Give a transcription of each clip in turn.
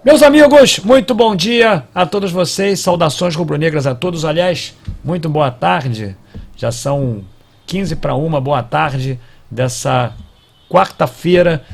Meus amigos, muito bom dia a todos vocês, saudações rubro-negras a todos, aliás, muito boa tarde, já são 15 para 1, boa tarde dessa quarta-feira,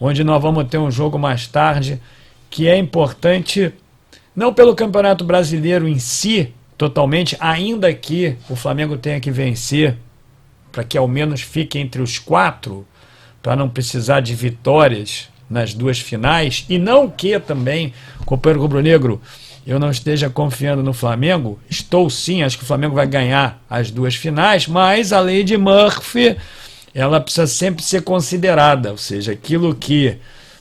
onde nós vamos ter um jogo mais tarde, que é importante, não pelo Campeonato Brasileiro em si, totalmente, ainda que o Flamengo tenha que vencer, para que ao menos fique entre os 4, para não precisar de vitórias nas duas finais, e não que também, companheiro rubro-negro, eu não esteja confiando no Flamengo, estou sim, acho que o Flamengo vai ganhar as duas finais, mas a lei de Murphy, ela precisa sempre ser considerada, ou seja, aquilo que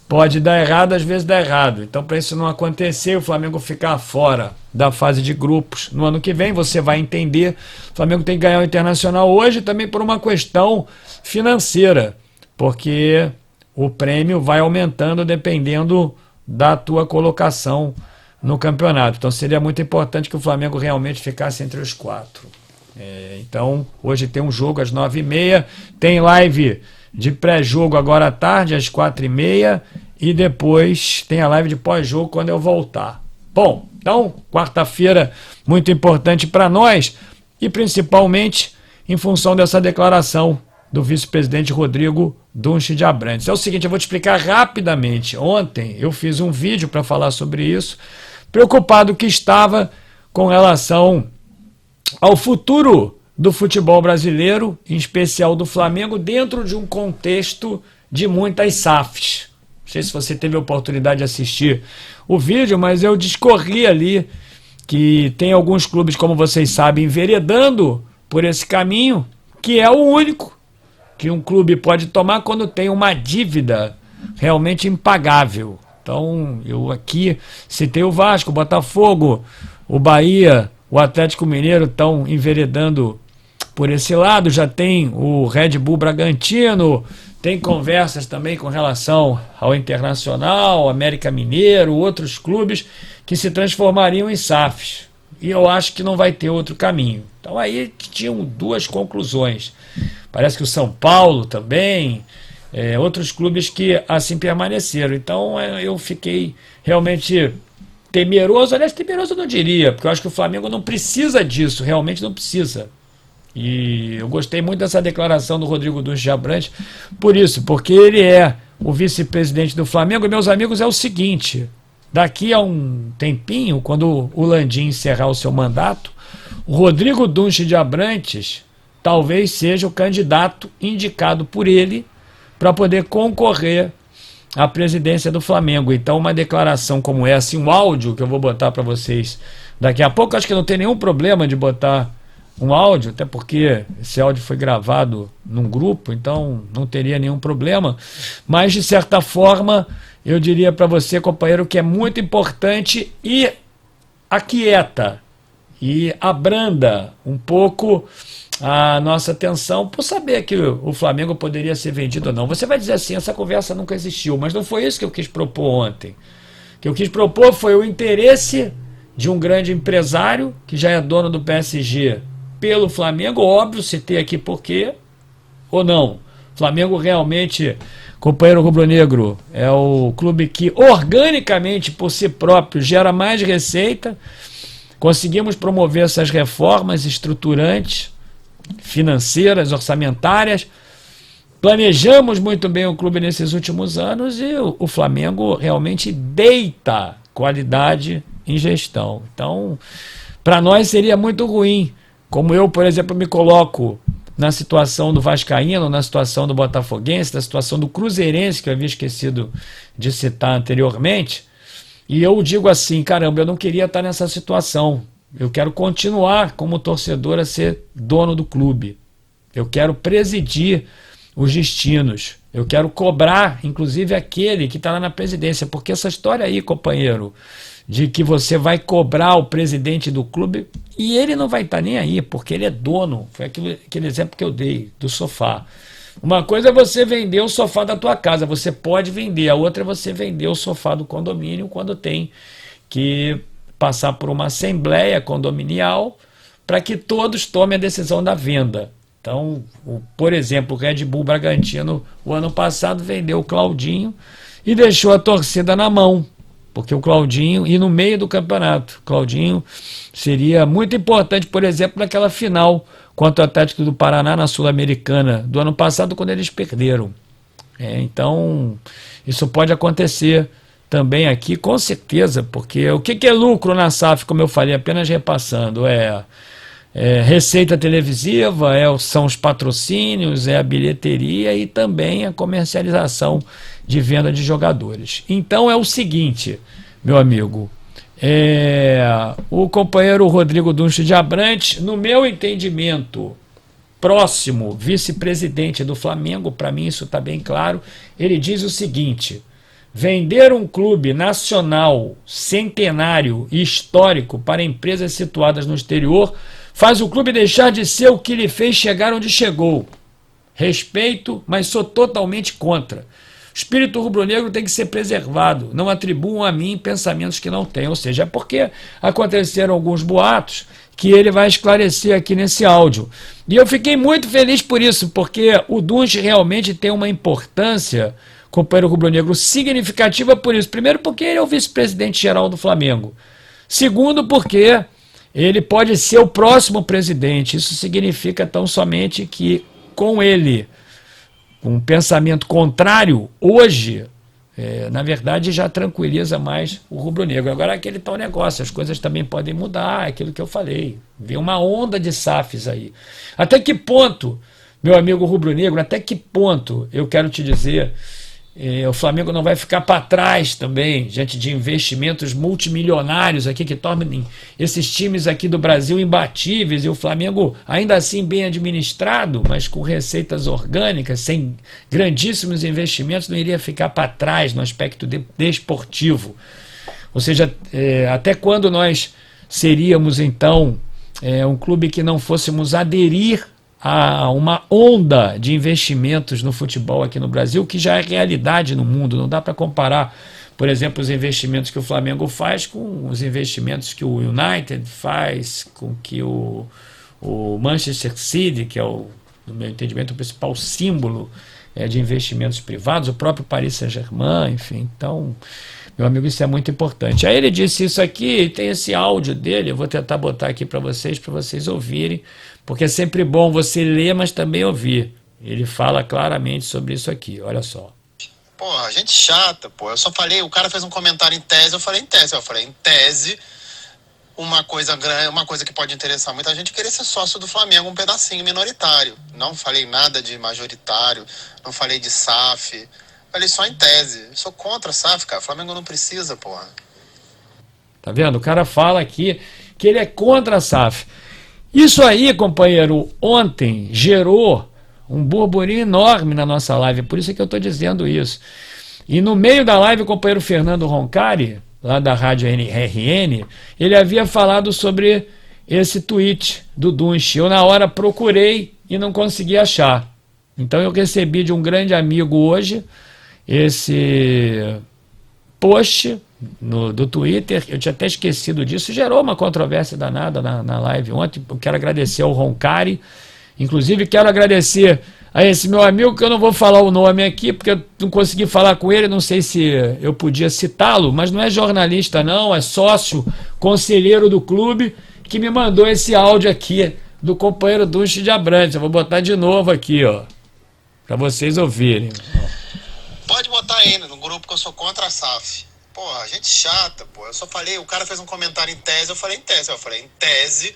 pode dar errado, às vezes dá errado, então para isso não acontecer, o Flamengo ficar fora da fase de grupos no ano que vem, você vai entender, o Flamengo tem que ganhar o Internacional hoje também por uma questão financeira, porque o prêmio vai aumentando dependendo da tua colocação no campeonato. Então seria muito importante que o Flamengo realmente ficasse entre os 4. Então hoje tem um jogo às 9h30, tem live de pré-jogo agora à tarde às 4h30 e depois tem a live de pós-jogo quando eu voltar. Bom, então quarta-feira muito importante para nós e principalmente em função dessa declaração do vice-presidente Rodrigo Dunche de Abrantes. É o seguinte, eu vou te explicar rapidamente. Ontem eu fiz um vídeo para falar sobre isso, preocupado que estava com relação ao futuro do futebol brasileiro, em especial do Flamengo, dentro de um contexto de muitas SAFs. Não sei se você teve a oportunidade de assistir o vídeo, mas eu discorri ali que tem alguns clubes, como vocês sabem, enveredando por esse caminho, que é o único que um clube pode tomar quando tem uma dívida realmente impagável. Então, eu aqui citei o Vasco, o Botafogo, o Bahia, o Atlético Mineiro estão enveredando por esse lado, já tem o Red Bull Bragantino, tem conversas também com relação ao Internacional, América Mineiro, outros clubes que se transformariam em SAFs. E eu acho que não vai ter outro caminho. Então aí tinham duas conclusões. Parece que o São Paulo também, outros clubes que assim permaneceram. Então eu fiquei realmente temeroso. Aliás, temeroso eu não diria, porque eu acho que o Flamengo não precisa disso, realmente não precisa. E eu gostei muito dessa declaração do Rodrigo Dunche de Abrantes, por isso, porque ele é o vice-presidente do Flamengo. E, meus amigos, é o seguinte, daqui a um tempinho, quando o Landim encerrar o seu mandato, o Rodrigo Dunche de Abrantes talvez seja o candidato indicado por ele para poder concorrer à presidência do Flamengo. Então, uma declaração como essa, um áudio que eu vou botar para vocês daqui a pouco, acho que não tem nenhum problema de botar um áudio, até porque esse áudio foi gravado num grupo, então não teria nenhum problema, mas de certa forma eu diria para você, companheiro, que é muito importante e aquieta e abranda um pouco a nossa atenção por saber que o Flamengo poderia ser vendido ou não. Você vai dizer assim, essa conversa nunca existiu, mas não foi isso que eu quis propor ontem. O que eu quis propor foi o interesse de um grande empresário que já é dono do PSG pelo Flamengo, óbvio, citei aqui por quê ou não. Flamengo realmente, companheiro rubro-negro, é o clube que organicamente por si próprio gera mais receita. Conseguimos promover essas reformas estruturantes, financeiras, orçamentárias. Planejamos muito bem o clube nesses últimos anos e o Flamengo realmente deita qualidade em gestão. Então, para nós seria muito ruim. Como eu, por exemplo, me coloco na situação do Vascaíno, na situação do Botafoguense, na situação do Cruzeirense, que eu havia esquecido de citar anteriormente, e eu digo assim, caramba, eu não queria estar nessa situação. Eu quero continuar como torcedor a ser dono do clube. Eu quero presidir os destinos. Eu quero cobrar, inclusive, aquele que está lá na presidência. Porque essa história aí, companheiro, de que você vai cobrar o presidente do clube e ele não vai estar nem aí, porque ele é dono. Foi aquele exemplo que eu dei do sofá. Uma coisa é você vender o sofá da tua casa, você pode vender. A outra é você vender o sofá do condomínio quando tem que passar por uma assembleia condominial para que todos tomem a decisão da venda. Então, por exemplo, o Red Bull Bragantino, o ano passado, vendeu o Claudinho e deixou a torcida na mão. porque o Claudinho, e no meio do campeonato, o Claudinho seria muito importante, por exemplo, naquela final contra o Atlético do Paraná na Sul-Americana do ano passado, quando eles perderam. Então, isso pode acontecer também aqui, com certeza, porque o que é lucro na SAF, como eu falei, apenas repassando, receita televisiva, são os patrocínios, é a bilheteria e também a comercialização de venda de jogadores. Então é o seguinte, meu amigo, o companheiro Rodrigo Dunst de Abrantes, no meu entendimento, próximo vice-presidente do Flamengo, para mim isso está bem claro, ele diz o seguinte: vender um clube nacional, centenário e histórico para empresas situadas no exterior faz o clube deixar de ser o que lhe fez chegar onde chegou. Respeito, mas sou totalmente contra. O espírito rubro-negro tem que ser preservado. Não atribuam a mim pensamentos que não tenho. Ou seja, é porque aconteceram alguns boatos que ele vai esclarecer aqui nesse áudio. E eu fiquei muito feliz por isso, porque o Dunst realmente tem uma importância, companheiro rubro-negro, significativa por isso. Primeiro, porque ele é o vice-presidente geral do Flamengo. Segundo, porque ele pode ser o próximo presidente. Isso significa tão somente que com ele, com um pensamento contrário, hoje, na verdade, já tranquiliza mais o rubro-negro. Agora, aquele tal negócio, as coisas também podem mudar, aquilo que eu falei. Vem uma onda de SAFs aí. Até que ponto, meu amigo rubro-negro, até que ponto, eu quero te dizer, o Flamengo não vai ficar para trás também, diante de investimentos multimilionários aqui que tornem esses times aqui do Brasil imbatíveis, e o Flamengo ainda assim bem administrado, mas com receitas orgânicas, sem grandíssimos investimentos, não iria ficar para trás no aspecto desportivo. Ou seja, até quando nós seríamos então um clube que não fôssemos aderir a uma onda de investimentos no futebol aqui no Brasil, que já é realidade no mundo. Não dá para comparar, por exemplo, os investimentos que o Flamengo faz com os investimentos que o United faz, com que o Manchester City, que é, no meu entendimento, o principal símbolo de investimentos privados, o próprio Paris Saint-Germain, enfim. Então, meu amigo, isso é muito importante. Aí ele disse isso aqui, tem esse áudio dele, eu vou tentar botar aqui para vocês ouvirem, porque é sempre bom você ler, mas também ouvir. Ele fala claramente sobre isso aqui, olha só. Porra, gente chata, pô. Eu só falei, o cara fez um comentário em tese, eu falei em tese. Eu falei em tese, uma coisa que pode interessar muita gente, querer ser sócio do Flamengo, um pedacinho minoritário. Não falei nada de majoritário, não falei de SAF. Falei só em tese. Eu sou contra a SAF, cara. O Flamengo não precisa, porra. Tá vendo? O cara fala aqui que ele é contra a SAF. Isso aí, companheiro, ontem gerou um burburinho enorme na nossa live, por isso é que eu estou dizendo isso. E no meio da live, o companheiro Fernando Roncari, lá da Rádio RN, ele havia falado sobre esse tweet do Dunst. Eu, na hora, procurei e não consegui achar. Então, eu recebi de um grande amigo hoje esse post do Twitter, eu tinha até esquecido disso, gerou uma controvérsia danada na live ontem. Eu quero agradecer ao Roncari, inclusive quero agradecer a esse meu amigo, que eu não vou falar o nome aqui, porque eu não consegui falar com ele, não sei se eu podia citá-lo, mas não é jornalista não, é sócio, conselheiro do clube, que me mandou esse áudio aqui, do companheiro Dunst de Abrantes. Eu vou botar de novo aqui, ó, para vocês ouvirem. Pode botar aí no grupo que eu sou contra a SAF. Porra, gente chata, pô. Eu só falei, o cara fez um comentário em tese, eu falei em tese. Eu falei em tese,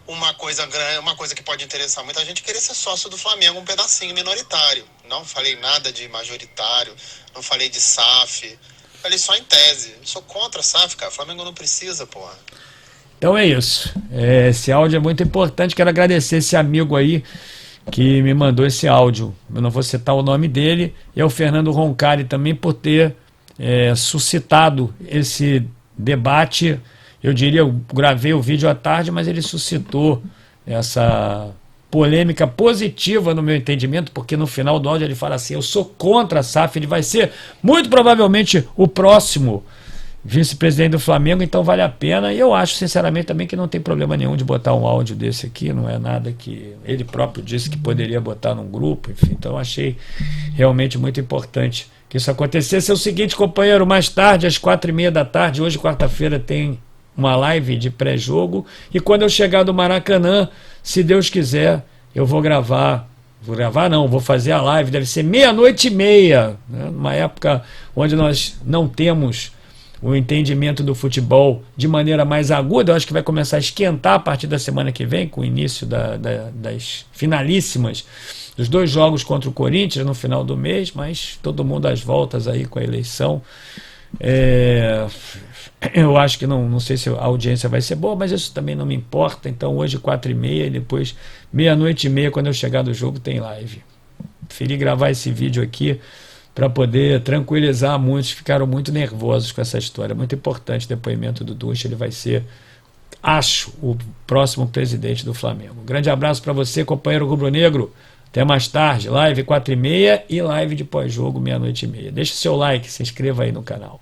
uma coisa que pode interessar muita gente, querer ser sócio do Flamengo, um pedacinho minoritário. Não falei nada de majoritário, não falei de SAF. Falei só em tese. Eu sou contra a SAF, cara. O Flamengo não precisa, porra. Então é isso. Esse áudio é muito importante. Quero agradecer esse amigo aí que me mandou esse áudio. Eu não vou citar o nome dele. E ao Fernando Roncari também por ter suscitado esse debate. Eu diria, eu gravei o vídeo à tarde, mas ele suscitou essa polêmica positiva no meu entendimento, porque no final do áudio ele fala assim: eu sou contra a SAF, ele vai ser muito provavelmente o próximo vice-presidente do Flamengo, então vale a pena. E eu acho sinceramente também que não tem problema nenhum de botar um áudio desse aqui, não é nada que ele próprio disse que poderia botar num grupo, enfim. Então eu achei realmente muito importante que isso acontecesse. É o seguinte, companheiro, mais tarde, às 4h30 da tarde, hoje, quarta-feira, tem uma live de pré-jogo. E quando eu chegar do Maracanã, se Deus quiser, eu vou gravar. Vou fazer a live, deve ser 00:30, né? Numa época onde nós não temos o entendimento do futebol de maneira mais aguda. Eu acho que vai começar a esquentar a partir da semana que vem, com o início das finalíssimas dos 2 jogos contra o Corinthians no final do mês, mas todo mundo às voltas aí com a eleição. Eu acho que não sei se a audiência vai ser boa, mas isso também não me importa. Então hoje 4h30 e depois 00:30, quando eu chegar do jogo, tem live. Preferi gravar esse vídeo aqui para poder tranquilizar muitos que ficaram muito nervosos com essa história. Muito importante o depoimento do Ducha. Ele vai ser, acho, o próximo presidente do Flamengo. Um grande abraço para você, companheiro rubro-negro. Até mais tarde, live 4h30 e live de pós-jogo 00:30. Deixe seu like, se inscreva aí no canal.